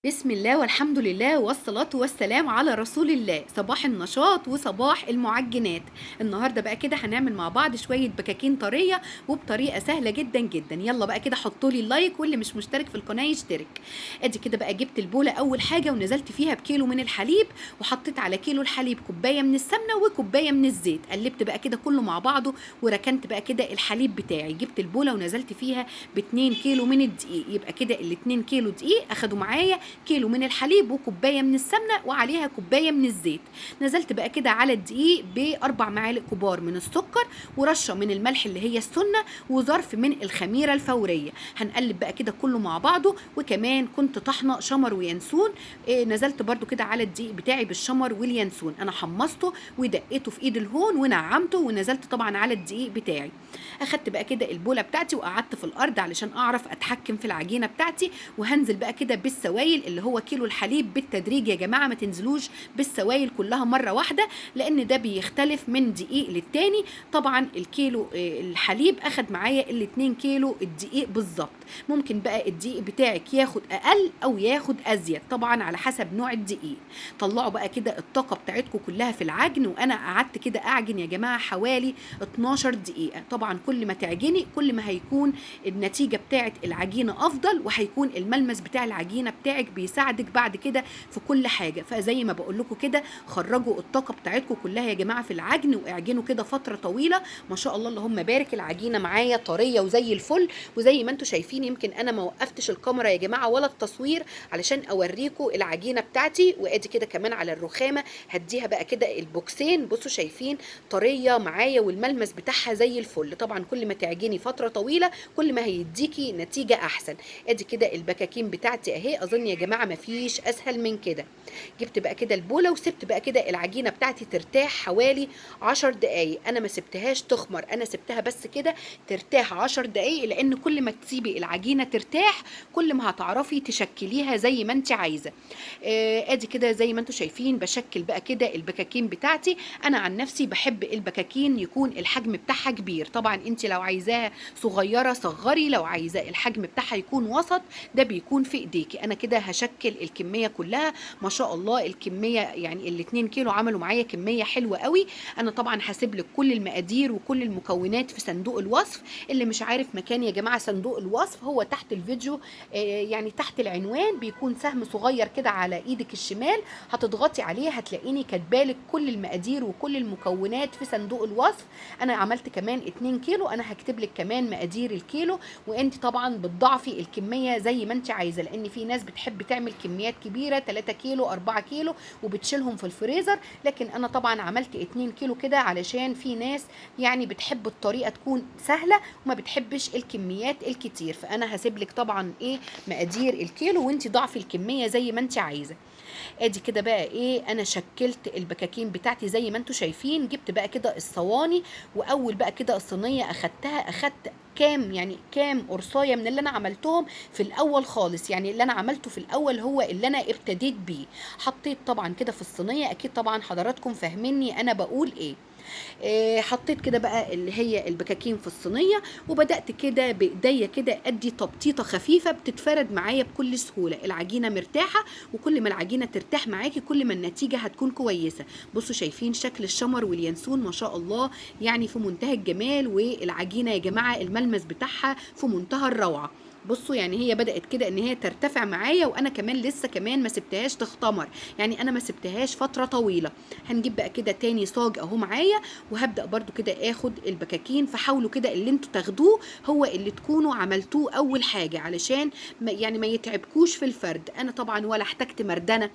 بسم الله والحمد لله والصلاة والسلام على رسول الله. صباح النشاط وصباح المعجنات. النهاردة بقى كده هنعمل مع بعض شوية بكاكين طرية وبطريقة سهلة جدا جدا. يلا بقى كده حطولي اللايك، واللي مش مشترك في القناة يشترك. ادي كده بقى جبت البولة اول حاجة ونزلت فيها بكيلو من الحليب، وحطيت على كيلو الحليب كوباية من السمنة وكوباية من الزيت. قلبت بقى كده كله مع بعضه وركنت بقى كده الحليب بتاعي. جبت البولة ونزلت فيها ب2 كيلو من الدقيق، يبقى كده ال2 كيلو دقيق اخدوا معايا كيلو من الحليب وكوبايه من السمنه وعليها كوبايه من الزيت. نزلت بقى كده على الدقيق ب4 معالق كبار من السكر، ورشه من الملح اللي هي السنه، وظرف من الخميره الفوريه. هنقلب بقى كده كله مع بعضه. وكمان كنت طحنه شمر وينسون. نزلت برده كده على الدقيق بتاعي بالشمر واليانسون. انا حمصته ودقيته في ايد الهون ونعمته، ونزلت طبعا على الدقيق بتاعي. اخدت بقى كده البوله بتاعتي وقعدت في الارض علشان اعرف اتحكم في العجينه بتاعتي. وهنزل بقى كده بالسوائل اللي هو كيلو الحليب بالتدريج يا جماعه، ما تنزلوش بالسوائل كلها مره واحده، لان ده بيختلف من دقيق للتاني. طبعا الكيلو الحليب اخد معايا ال2 كيلو الدقيق بالظبط. ممكن بقى الدقيق بتاعك ياخد اقل او ياخد ازيد، طبعا على حسب نوع الدقيق. طلعوا بقى كده الطاقه بتاعتكم كلها في العجن. وانا قعدت كده اعجن يا جماعه حوالي 12 دقيقه. طبعا كل ما تعجني كل ما هيكون النتيجه بتاعت العجينه افضل، وهيكون الملمس بتاع العجينه بتاعك بيساعدك بعد كده في كل حاجه. فزي ما بقول لكم كده، خرجوا الطاقه بتاعتكم كلها يا جماعه في العجن، واعجنوا كده فتره طويله. ما شاء الله اللهم بارك، العجينه معايا طريه وزي الفل. وزي ما انتم شايفين، يمكن انا ما وقفتش الكاميرا يا جماعه ولا التصوير علشان اوريكم العجينه بتاعتي. وادي كده كمان على الرخامه هديها بقى كده البوكسين. بصوا شايفين طريه معايا والملمس بتاعها زي الفل. طبعا كل ما تعجني فتره طويله كل ما هيديكي نتيجه احسن. ادي كده البكاكين بتاعتي اهي. اظن يا جماعه ما فيش اسهل من كده. جبت بقى كده البوله وسبت بقى كده العجينه بتاعتي ترتاح حوالي 10 دقائق. انا ما سبتهاش تخمر، انا سبتها بس كده ترتاح 10 دقائق، لان كل ما تسيبي العجينه ترتاح كل ما هتعرفي تشكليها زي ما انت عايزه. ادي كده زي ما انتم شايفين بشكل بقى كده البكاكين بتاعتي. انا عن نفسي بحب البكاكين يكون الحجم بتاعها كبير. طبعا انت لو عايزاها صغيره صغري، لو عايزاه الحجم بتاعها يكون وسط ده بيكون في ايديكي. انا كده هشكل الكميه كلها. ما شاء الله الكميه يعني ال2 كيلو عملوا معايا كميه حلوه قوي. انا طبعا هسيب لك كل المقادير وكل المكونات في صندوق الوصف. اللي مش عارف مكان يا جماعه صندوق الوصف، هو تحت الفيديو. يعني تحت العنوان بيكون سهم صغير كده على ايدك الشمال، هتضغطي عليه هتلاقيني كاتبالك كل المقادير وكل المكونات في صندوق الوصف. انا عملت كمان 2 كيلو، انا هكتب لك كمان مقادير الكيلو. وانت طبعا بتضاعفي الكميه زي ما انت عايزه، لان في ناس بتحب تعمل كميات كبيره 3 كيلو 4 كيلو وبتشيلهم في الفريزر. لكن انا طبعا عملت 2 كيلو كده علشان في ناس يعني بتحب الطريقه تكون سهله وما بتحبش الكميات الكتير. فانا هسيب لك طبعا مقادير الكيلو، وانت ضعفي الكميه زي ما انت عايزه. ادي كده بقى انا شكلت البكاكين بتاعتي زي ما انتم شايفين. جبت بقى كده الصواني، واول بقى كده الصينيه اخدت كام قرصايه من اللي انا عملتهم في الاول خالص. يعني اللي انا عملته في الاول هو اللي انا ابتديت بيه. حطيت طبعا كده في الصينيه، اكيد طبعا حضراتكم فاهميني انا بقول ايه. حطيت كده بقى اللي هي البكاكين في الصينيه، وبدات كده بايديا كده ادي تبطيطه خفيفه بتتفرد معايا بكل سهوله. العجينه مرتاحه، وكل ما العجينه ترتاح معاكي كل ما النتيجه هتكون كويسه. بصوا شايفين شكل الشمر واليانسون ما شاء الله، يعني في منتهى الجمال. والعجينه يا جماعه الملمس بتاعها في منتهى الروعه. بصوا يعني هي بدأت كده ان هي ترتفع معايا، وانا كمان لسه كمان ما سبتهاش تختمر، يعني انا ما سبتهاش فترة طويلة. هنجيب بقى كده تاني صاج اهو معايا، وهبدأ برضو كده اخد البكاكين. فحاولوا كده اللي انتوا تاخدوه هو اللي تكونوا عملتوه اول حاجة، علشان ما يتعبكوش في الفرد. انا طبعا ولا احتجت مردنة،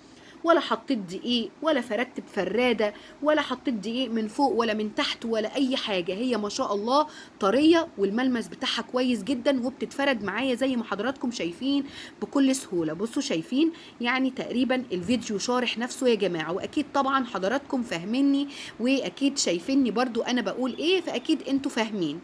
ولا حطيت دقيق، ولا فردت بفرادة، ولا حطيت دقيق من فوق ولا من تحت ولا اي حاجة. هي ما شاء الله طرية، والملمس بتاعها كويس جدا، وبتتفرد معايا زي ما حضراتكم شايفين بكل سهولة. بصوا شايفين يعني تقريبا الفيديو شارح نفسه يا جماعة. واكيد طبعا حضراتكم فاهميني، واكيد شايفيني برضو انا بقول ايه، فاكيد انتوا فاهمين.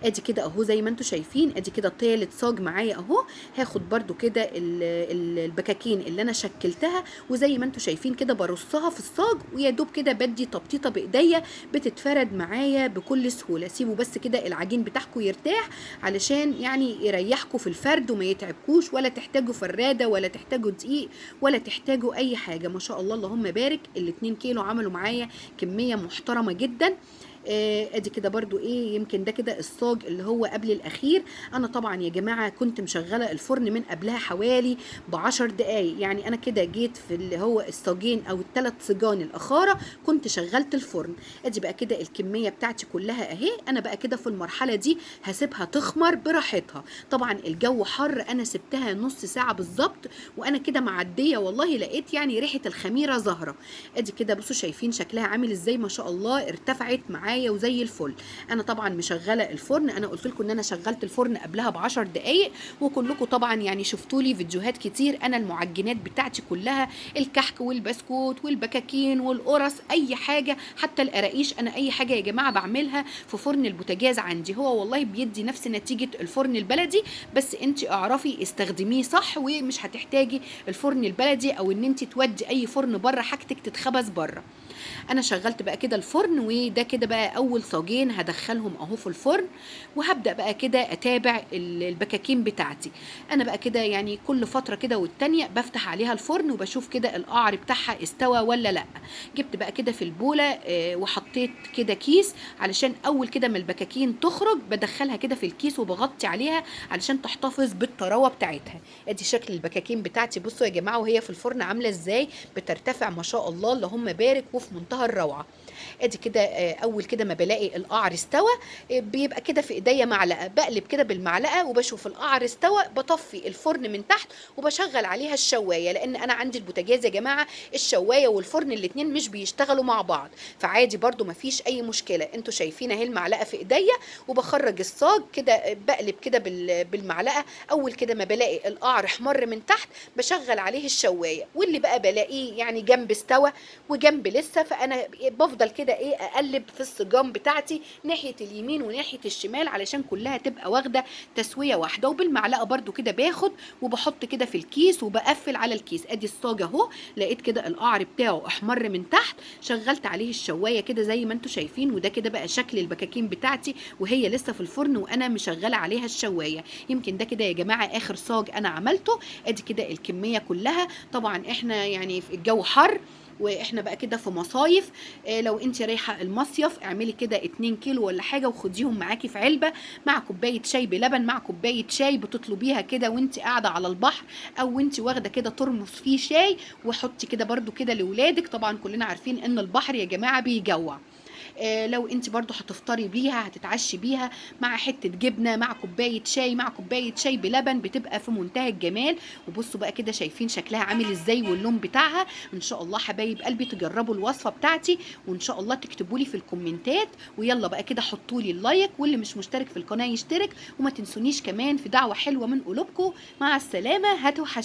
ادي كده اهو زي ما انتم شايفين، ادي كده تالت صاج معايا اهو. هاخد برده كده البكاكين اللي انا شكلتها، وزي ما انتم شايفين كده برصها في الصاج، ويا دوب كده بدي تبطيطه بايديا بتتفرد معايا بكل سهوله. سيبوا بس كده العجين بتاعكم يرتاح علشان يعني يريحكم في الفرد وما يتعبكوش، ولا تحتاجوا فراده ولا تحتاجوا دقيق ولا تحتاجوا اي حاجه. ما شاء الله اللهم بارك، ال2 كيلو عملوا معايا كميه محترمه جدا. ادي كده برضو ايه، يمكن ده كده الصاج اللي هو قبل الاخير. انا طبعا يا جماعه كنت مشغله الفرن من قبلها حوالي ب10 دقايق، يعني انا كده جيت في اللي هو الصاجين او ال3 صجان الاخاره كنت شغلت الفرن. ادي بقى كده الكميه بتاعتي كلها اهي. انا بقى كده في المرحله دي هسيبها تخمر براحتها. طبعا الجو حر، انا سبتها نص ساعه بالظبط، وانا كده معديه والله لقيت يعني ريحه الخميره ظاهره. ادي كده بصوا شايفين شكلها عامل ازاي، ما شاء الله ارتفعت معايا وزي الفل. انا طبعا مشغله الفرن، انا قلت لكم ان انا شغلت الفرن قبلها ب10 دقائق، وكلكم طبعا يعني شفتوا لي فيديوهات كتير. انا المعجنات بتاعتي كلها، الكحك والبسكوت والبكاكين والقرص، اي حاجه حتى القراقيش، انا اي حاجه يا جماعه بعملها في فرن البوتاجاز عندي. هو والله بيدي نفس نتيجه الفرن البلدي، بس انت اعرفي استخدميه صح، ومش هتحتاجي الفرن البلدي او ان انت تودي اي فرن بره حاجتك تتخبز بره. انا شغلت بقى كده الفرن، وده كده بقى اول صاجين هدخلهم اهو في الفرن، وهبدا بقى كده اتابع البكاكين بتاعتي. انا بقى كده يعني كل فتره كده والتانيه بفتح عليها الفرن وبشوف كده القعر بتاعها استوى ولا لا. جبت بقى كده في البوله وحطيت كده كيس علشان اول كده ما البكاكين تخرج بدخلها كده في الكيس وبغطي عليها علشان تحتفظ بالطراوه بتاعتها. ادي شكل البكاكين بتاعتي، بصوا يا جماعه وهي في الفرن عامله ازاي، بترتفع ما شاء الله اللهم بارك وفي منتهى الروعه. ادي كده اول كده ما بلاقي القعر استوى بيبقى كده في ايديا معلقه، بقلب كده بالمعلقه وبشوف القعر استوى، بطفي الفرن من تحت وبشغل عليها الشوايه، لان انا عندي البوتاجاز يا جماعه الشوايه والفرن الاثنين مش بيشتغلوا مع بعض، فعادي برضو ما فيش اي مشكله. انتوا شايفين اهي المعلقه في ايديا وبخرج الصاج كده، بقلب كده بالمعلقه. اول كده ما بلاقي القعر احمر من تحت بشغل عليه الشوايه، واللي بقى بلاقيه يعني جنب استوى وجنب لسه، فانا بفضل كده ايه اقلب في الصجام بتاعتي ناحيه اليمين وناحيه الشمال علشان كلها تبقى واخده تسويه واحده. وبالمعلقه برضو كده باخد وبحط كده في الكيس وبقفل على الكيس. ادي الصاج اهو، لقيت كده القعر بتاعه احمر من تحت، شغلت عليه الشوايه كده زي ما انتم شايفين، وده كده بقى شكل البكاكين بتاعتي وهي لسه في الفرن وانا مشغله عليها الشوايه. يمكن ده كده يا جماعه اخر صاج انا عملته. ادي كده الكميه كلها. طبعا احنا يعني في الجو حر واحنا بقى كده في مصايف، لو انت رايحه المصيف اعملي كده 2 كيلو ولا حاجه وخديهم معاكي في علبه مع كوبايه شاي بلبن، مع كوبايه شاي بتطلبيها كده وانت قاعده على البحر، او انت واخده كده ترمس فيه شاي، وحطي كده برده كده لاولادك. طبعا كلنا عارفين ان البحر يا جماعه بيجوع. لو انت برضو هتفطري بيها هتتعشي بيها مع حته جبنه مع كوبايه شاي مع كوبايه شاي بلبن، بتبقى في منتهى الجمال. وبصوا بقى كده شايفين شكلها عامل ازاي واللون بتاعها. ان شاء الله حبايب قلبي تجربوا الوصفه بتاعتي، وان شاء الله تكتبوا لي في الكومنتات، ويلا بقى كده حطوا لي اللايك، واللي مش مشترك في القناه يشترك، وما تنسونيش كمان في دعوه حلوه من قلوبكم. مع السلامه، هتوحشوني.